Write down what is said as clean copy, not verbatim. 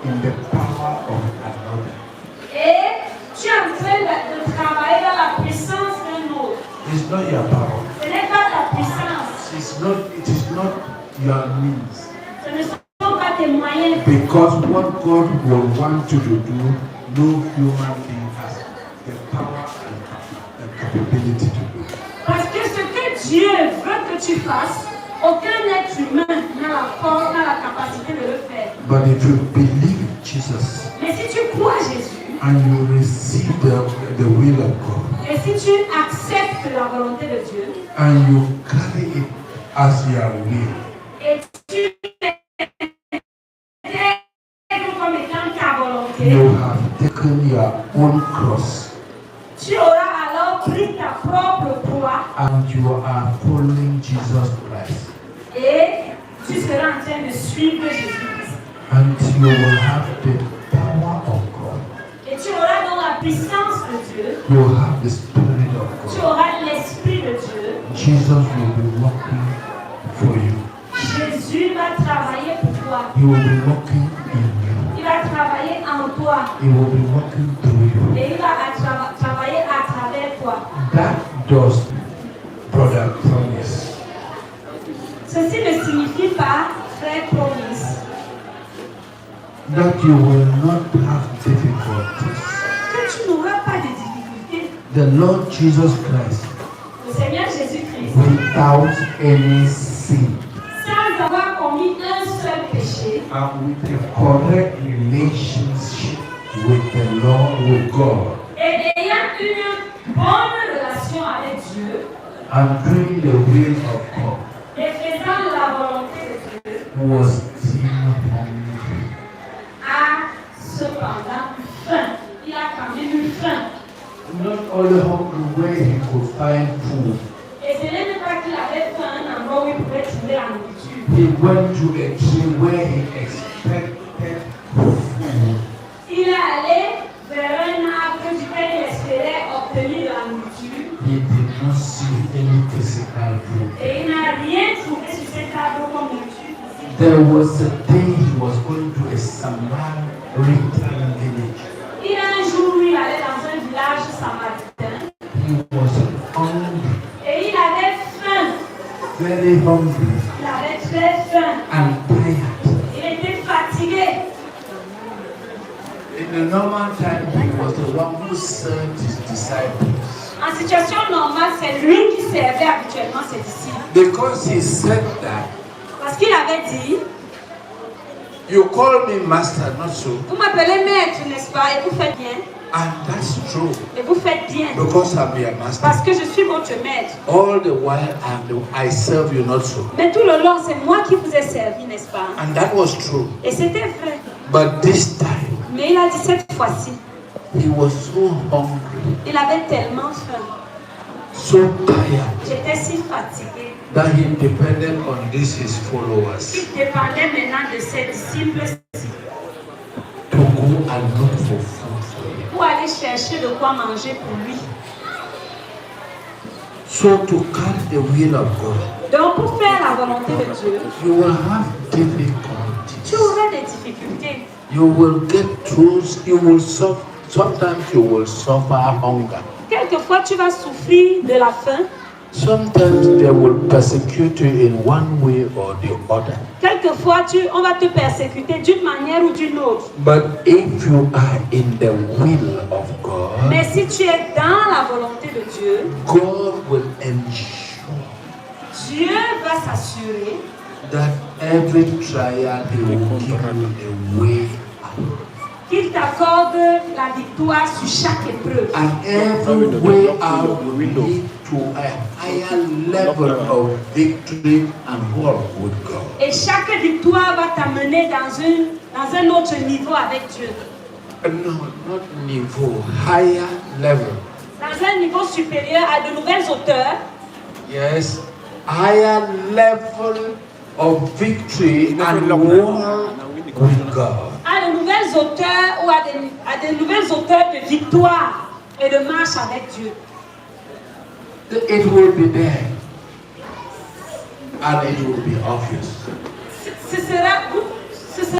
in the power of another. Et tu es en train de travailler dans la puissance d'un autre. It's not your power. Ce n'est pas ta puissance. It is not your means. Ce ne sont pas tes moyens. Because what God will want you to do, no human being has the power and the capability to do. Parce que ce que Dieu veut que tu fasses, aucun être humain n'a la force, n'a la capacité de le faire. But if you believe in Jesus, Mais si tu crois à Jésus, and you receive the will of God, et si tu acceptes la volonté de Dieu, and you carry it as your will, et tu l'intègres comme étant ta volonté, you have taken your own cross, tu auras alors pris ta propre croix and you are following Jesus Christ, et tu seras en train de suivre Jésus-Christ. and you will have the power of God. Et tu auras donc la puissance de Dieu, You will have the Spirit of tu God. auras l'Esprit de Dieu. Jesus will be working for you. Jésus va travailler pour toi. He will be working in you. Il va travailler en toi. He will be working through you. Et il va travailler à travers toi. That does, brother, promise. Ceci ne signifie pas, frère, promise, That you will not have difficulties. que tu n'auras pas de difficultés. The Lord Jesus Christ, Le Seigneur Jésus-Christ, without any sin, sans avoir commis un seul péché, and with a correct relationship with the Lord, with God, et ayant une bonne relation avec Dieu, and doing the will of God, et faisant la volonté de Dieu, was still hungry. a cependant faim. Il a quand même eu faim. Not only hungry where he could find food, Et ce n'est même pas qu'il avait faim à un endroit où il pouvait trouver la nourriture. he went to a tree where he expected food. Il est allé vers un arbre duquel il espérait obtenir de la nourriture. He did not see any physical food. Et il n'a rien trouvé sur cet arbre comme nourriture physique. There was a day he was going to a Samaritan village. Il y a un jour où il allait dans un village samaritain. He was hungry, Et il avait faim. very hungry, Il avait très faim. and tired. Il était fatigué. In the normal time, he was the one who served his disciples. En situation normale, c'est lui qui servait habituellement ses disciples. Because he said that, Parce qu'il avait dit, you call me master, not so. vous m'appelez maître, n'est-ce pas? Et vous faites bien. And that's true. Et vous faites bien. Because I'm your master. Parce que je suis votre maître. All the while I serve you not so. Mais tout le long, c'est moi qui vous ai servi, n'est-ce pas? And that was true. Et c'était vrai. But this time, Mais il a dit cette fois-ci, he was so hungry, il avait tellement faim. so tired, J'étais si fatigué. that he depended on his followers Il dépendait maintenant de ses disciples to go and look for food for him. pour aller chercher de quoi manger pour lui. So to carry the will of God, Donc pour faire la volonté de Dieu, you will have tu difficulties. auras des difficultés. You will get through, you will suffer, sometimes you will suffer hunger. Quelquefois, tu vas souffrir de la faim. Sometimes they will persecute you in one way or the other. Quelquefois, on va te persécuter d'une manière ou d'une autre. But if you are in the will of God, Mais si tu es dans la volonté de Dieu, God will ensure Dieu va s'assurer that every trial He will give you a way out. qu'il t'accorde la victoire sur chaque épreuve. And every way out will lead to a higher level of victory and work with God. Et chaque victoire va t'amener dans un autre niveau avec Dieu. No, not niveau, higher level. Dans un niveau supérieur à de nouvelles hauteurs. Yes, higher level of victory and war with God. À de nouvelles hauteurs ou à de nouvelles hauteurs de victoire et de marche avec Dieu. It will be there and it will be obvious. Vous